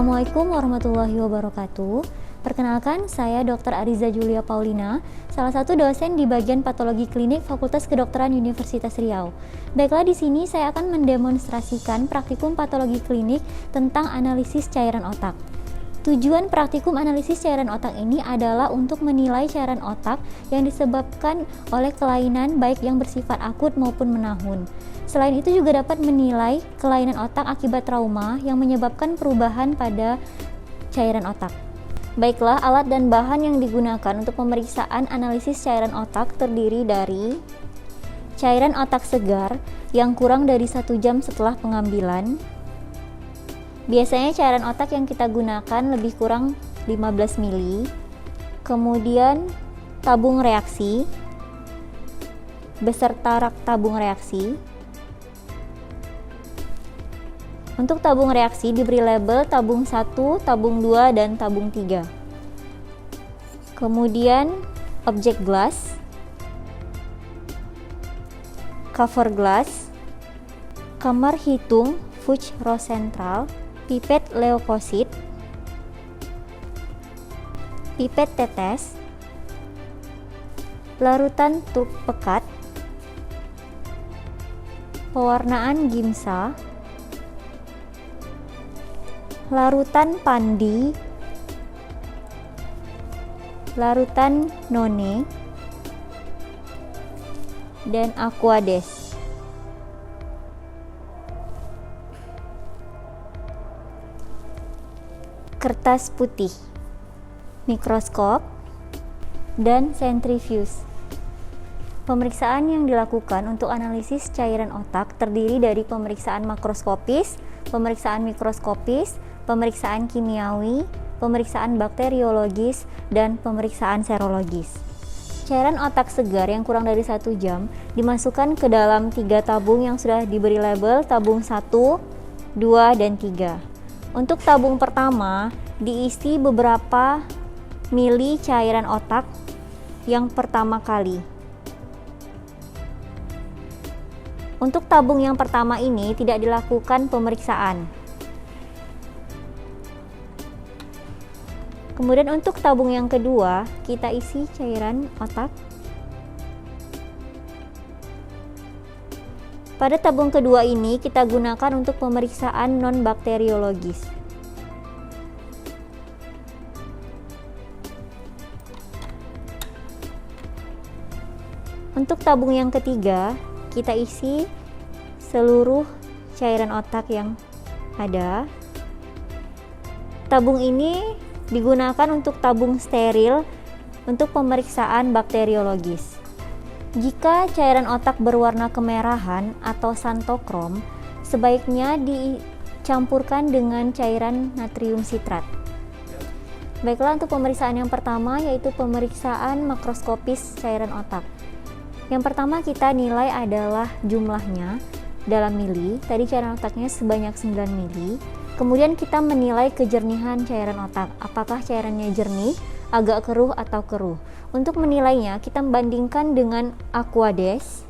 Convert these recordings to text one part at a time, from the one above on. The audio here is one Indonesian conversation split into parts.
Assalamualaikum warahmatullahi wabarakatuh. Perkenalkan, saya Dr. Ariza Julia Paulina, salah satu dosen di bagian patologi klinik Fakultas Kedokteran Universitas Riau. Baiklah, di sini saya akan mendemonstrasikan praktikum patologi klinik tentang analisis cairan otak. Tujuan praktikum analisis cairan otak ini adalah untuk menilai cairan otak yang disebabkan oleh kelainan baik yang bersifat akut maupun menahun. Selain itu juga dapat menilai kelainan otak akibat trauma yang menyebabkan perubahan pada cairan otak. Baiklah, alat dan bahan yang digunakan untuk pemeriksaan analisis cairan otak terdiri dari cairan otak segar yang kurang dari 1 jam setelah pengambilan. Biasanya cairan otak yang kita gunakan lebih kurang 15 ml. Kemudian tabung reaksi beserta rak tabung reaksi. Untuk tabung reaksi diberi label tabung 1, tabung 2, dan tabung 3. Kemudian objek glass, cover glass, kamar hitung Fuchs Rosenthal, pipet leukosit, pipet tetes, larutan truk pekat, pewarnaan gimsa, larutan pandi, larutan none, dan aquades. Kertas putih, mikroskop, dan sentrifuge. Pemeriksaan yang dilakukan untuk analisis cairan otak terdiri dari pemeriksaan makroskopis, pemeriksaan mikroskopis, pemeriksaan kimiawi, pemeriksaan bakteriologis, dan pemeriksaan serologis. Cairan otak segar yang kurang dari 1 jam dimasukkan ke dalam 3 tabung yang sudah diberi label tabung 1, 2, dan 3. Untuk tabung pertama diisi beberapa mili cairan otak yang pertama kali. Untuk tabung yang pertama ini tidak dilakukan pemeriksaan. Kemudian untuk tabung yang kedua, kita isi cairan otak. Pada tabung kedua ini kita gunakan untuk pemeriksaan non-bakteriologis. Untuk tabung yang ketiga, kita isi seluruh cairan otak yang ada. Tabung ini digunakan untuk tabung steril untuk pemeriksaan bakteriologis. Jika cairan otak berwarna kemerahan atau santokrom, sebaiknya dicampurkan dengan cairan natrium sitrat. Baiklah, untuk pemeriksaan yang pertama yaitu pemeriksaan makroskopis cairan otak. Yang pertama kita nilai adalah jumlahnya dalam mili. Tadi cairan otaknya sebanyak 9 mili. Kemudian kita menilai kejernihan cairan otak. Apakah cairannya jernih, agak keruh atau keruh. Untuk menilainya kita bandingkan dengan aquades.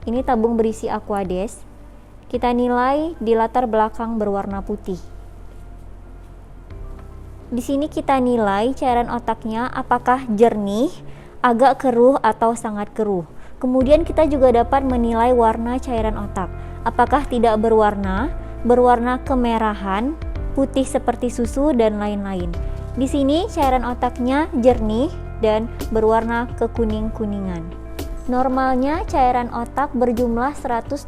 Ini tabung berisi aquades. Kita nilai di latar belakang berwarna putih. Di sini kita nilai cairan otaknya apakah jernih, agak keruh atau sangat keruh. Kemudian kita juga dapat menilai warna cairan otak. Apakah tidak berwarna, berwarna kemerahan, putih seperti susu, dan lain-lain. Di sini cairan otaknya jernih dan berwarna kekuning-kuningan. Normalnya cairan otak berjumlah 120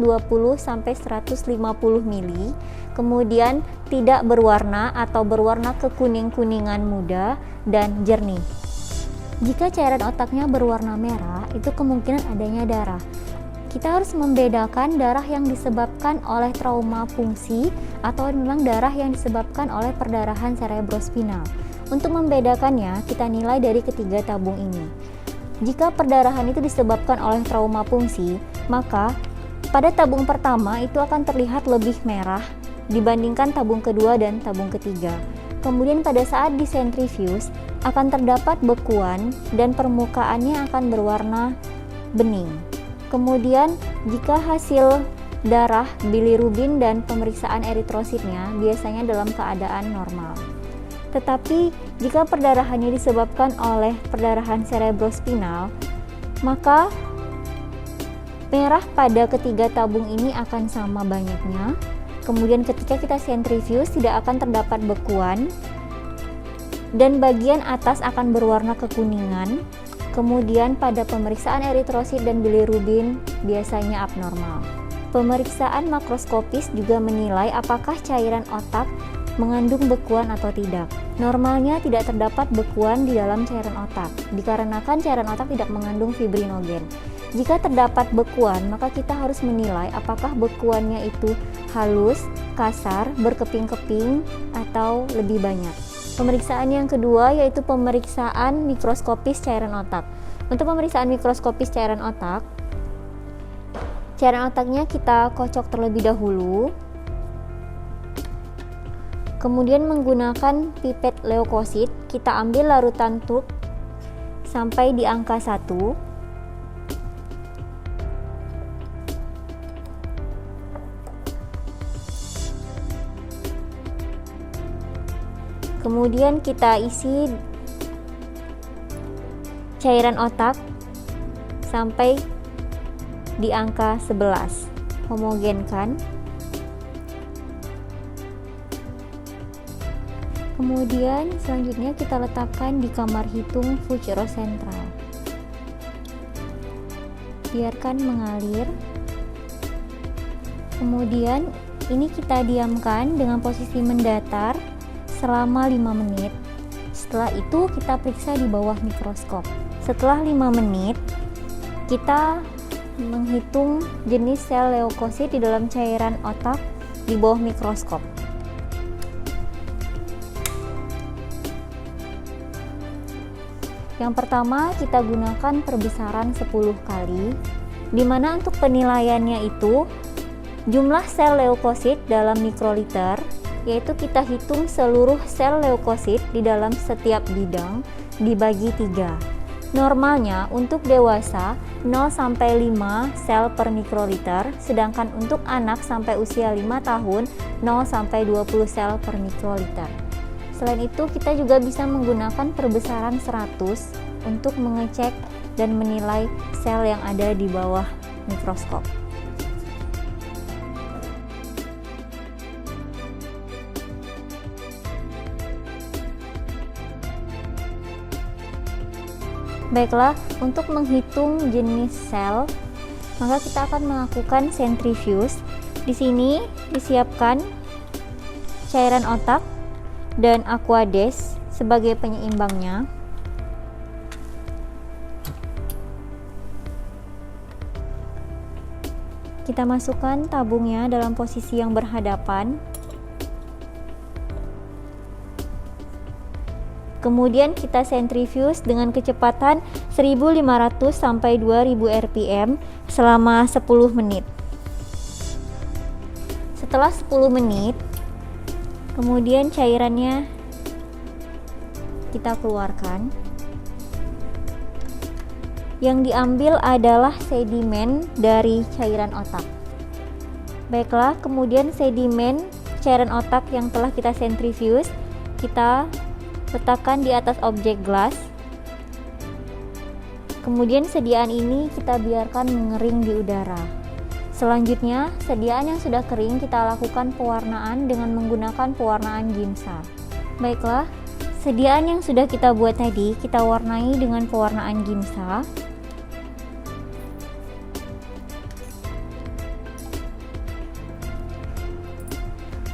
sampai 150 mili. Kemudian tidak berwarna atau berwarna kekuning-kuningan muda dan jernih. Jika cairan otaknya berwarna merah, itu kemungkinan adanya darah. Kita harus membedakan darah yang disebabkan oleh trauma fungsi atau memang darah yang disebabkan oleh perdarahan cerebrospinal. Untuk membedakannya, kita nilai dari ketiga tabung ini. Jika perdarahan itu disebabkan oleh trauma fungsi, maka pada tabung pertama itu akan terlihat lebih merah dibandingkan tabung kedua dan tabung ketiga. Kemudian pada saat disentrifuge akan terdapat bekuan dan permukaannya akan berwarna bening. Kemudian jika hasil darah, bilirubin, dan pemeriksaan eritrositnya biasanya dalam keadaan normal. Tetapi jika perdarahannya disebabkan oleh perdarahan cerebrospinal, maka merah pada ketiga tabung ini akan sama banyaknya. Kemudian ketika kita sentrifuge tidak akan terdapat bekuan dan bagian atas akan berwarna kekuningan. Kemudian pada pemeriksaan eritrosit dan bilirubin biasanya abnormal. Pemeriksaan makroskopis juga menilai apakah cairan otak mengandung bekuan atau tidak. Normalnya tidak terdapat bekuan di dalam cairan otak, dikarenakan cairan otak tidak mengandung fibrinogen. Jika terdapat bekuan, maka kita harus menilai apakah bekuannya itu halus, kasar, berkeping-keping, atau lebih banyak. Pemeriksaan yang kedua yaitu pemeriksaan mikroskopis cairan otak. Untuk pemeriksaan mikroskopis cairan otaknya kita kocok terlebih dahulu. Kemudian menggunakan pipet leukosit, kita ambil larutan tube sampai di angka 1. Kemudian kita isi cairan otak sampai di angka 11. Homogenkan. Kemudian selanjutnya kita letakkan di kamar hitung Fuchero sentral. Biarkan mengalir. Kemudian ini kita diamkan dengan posisi mendatar selama 5 menit. Setelah itu kita periksa di bawah mikroskop. Setelah 5 menit kita menghitung jenis sel leukosit di dalam cairan otak di bawah mikroskop. Yang pertama kita gunakan perbesaran 10 kali, di mana untuk penilaiannya itu jumlah sel leukosit dalam mikroliter, yaitu kita hitung seluruh sel leukosit di dalam setiap bidang dibagi 3. Normalnya untuk dewasa 0-5 sel per mikroliter, sedangkan untuk anak sampai usia 5 tahun 0-20 sel per mikroliter. Selain itu kita juga bisa menggunakan perbesaran 100 untuk mengecek dan menilai sel yang ada di bawah mikroskop. Baiklah, untuk menghitung jenis sel, maka kita akan melakukan sentrifuge. Di sini disiapkan cairan otak dan aquades sebagai penyeimbangnya. Kita masukkan tabungnya dalam posisi yang berhadapan. Kemudian kita sentrifuge dengan kecepatan 1500 sampai 2000 rpm selama 10 menit. Setelah 10 menit, kemudian cairannya kita keluarkan. Yang diambil adalah sedimen dari cairan otak. Baiklah, kemudian sedimen cairan otak yang telah kita sentrifuge kita letakkan di atas objek gelas. Kemudian sediaan ini kita biarkan mengering di udara. Selanjutnya, sediaan yang sudah kering kita lakukan pewarnaan dengan menggunakan pewarnaan Giemsa. Baiklah, sediaan yang sudah kita buat tadi kita warnai dengan pewarnaan Giemsa.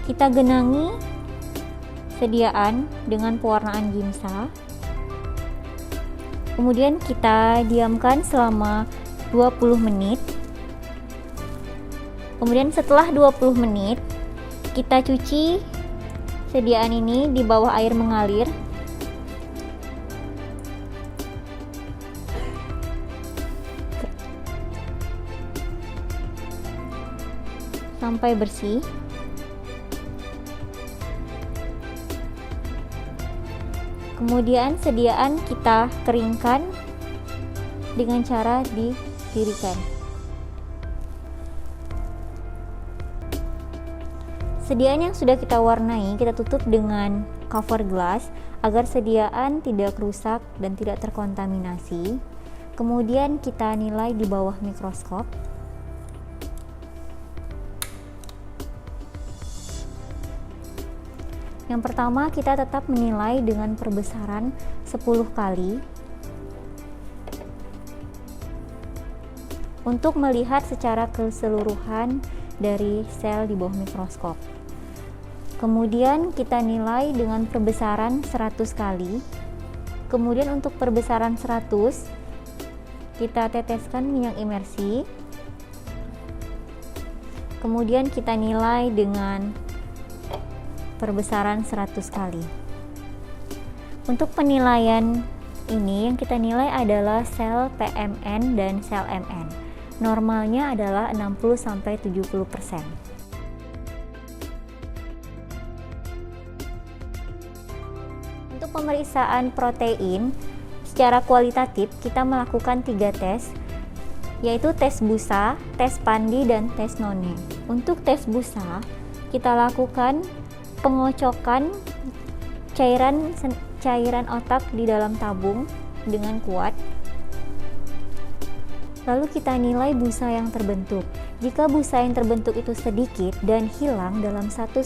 Kita genangi sediaan dengan pewarnaan Giemsa. Kemudian kita diamkan selama 20 menit. Kemudian setelah 20 menit kita cuci sediaan ini di bawah air mengalir. Sampai bersih. Kemudian sediaan kita keringkan dengan cara didirikan. Sediaan yang sudah kita warnai kita tutup dengan cover glass agar sediaan tidak rusak dan tidak terkontaminasi. Kemudian kita nilai di bawah mikroskop. Yang pertama, kita tetap menilai dengan perbesaran 10 kali untuk melihat secara keseluruhan dari sel di bawah mikroskop. Kemudian kita nilai dengan perbesaran 100 kali. Kemudian untuk perbesaran 100, kita teteskan minyak imersi. Kemudian kita nilai dengan perbesaran 100 kali. Untuk penilaian ini yang kita nilai adalah sel PMN dan sel MN. Normalnya adalah 60-70%. Untuk pemeriksaan protein secara kualitatif kita melakukan 3 tes, yaitu tes busa, tes pandi, dan tes none. Untuk tes busa kita lakukan pengocokan cairan otak di dalam tabung dengan kuat. Lalu kita nilai busa yang terbentuk. Jika busa yang terbentuk itu sedikit dan hilang dalam 1-2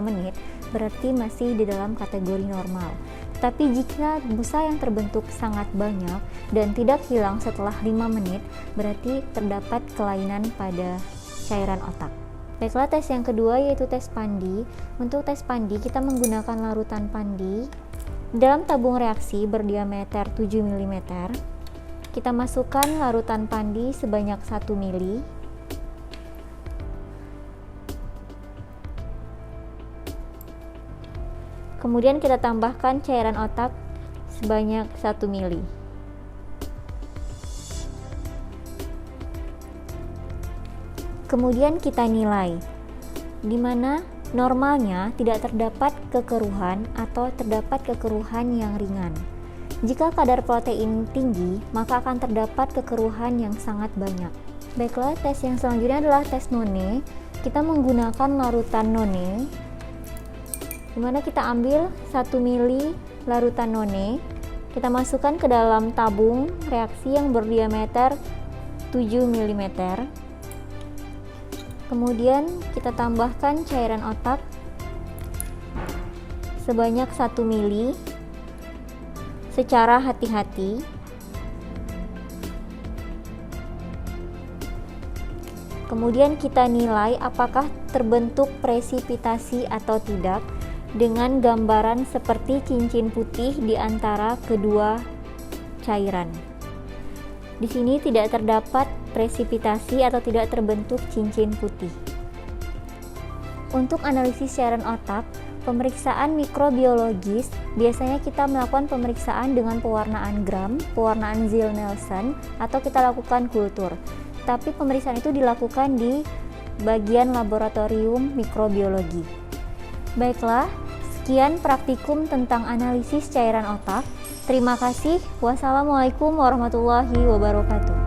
menit, berarti masih di dalam kategori normal. Tapi jika busa yang terbentuk sangat banyak dan tidak hilang setelah 5 menit, berarti terdapat kelainan pada cairan otak. Baiklah, tes yang kedua yaitu tes pandi. Untuk tes pandi kita menggunakan larutan pandi dalam tabung reaksi berdiameter 7 mm. Kita masukkan larutan pandi sebanyak 1 ml. Kemudian kita tambahkan cairan otak sebanyak 1 ml. Kemudian kita nilai, di mana normalnya tidak terdapat kekeruhan atau terdapat kekeruhan yang ringan. Jika kadar protein tinggi, maka akan terdapat kekeruhan yang sangat banyak. Baiklah, tes yang selanjutnya adalah tes none. Kita menggunakan larutan none, di mana kita ambil 1 ml larutan none, kita masukkan ke dalam tabung reaksi yang berdiameter 7 mm. Kemudian kita tambahkan cairan otak sebanyak 1 ml secara hati-hati. Kemudian kita nilai apakah terbentuk presipitasi atau tidak dengan gambaran seperti cincin putih di antara kedua cairan. Di sini tidak terdapat presipitasi atau tidak terbentuk cincin putih. Untuk analisis cairan otak, pemeriksaan mikrobiologis biasanya kita melakukan pemeriksaan dengan pewarnaan Gram, pewarnaan Ziehl-Neelsen, atau kita lakukan kultur. Tapi pemeriksaan itu dilakukan di bagian laboratorium mikrobiologi. Baiklah, sekian praktikum tentang analisis cairan otak. Terima kasih. Wassalamualaikum warahmatullahi wabarakatuh.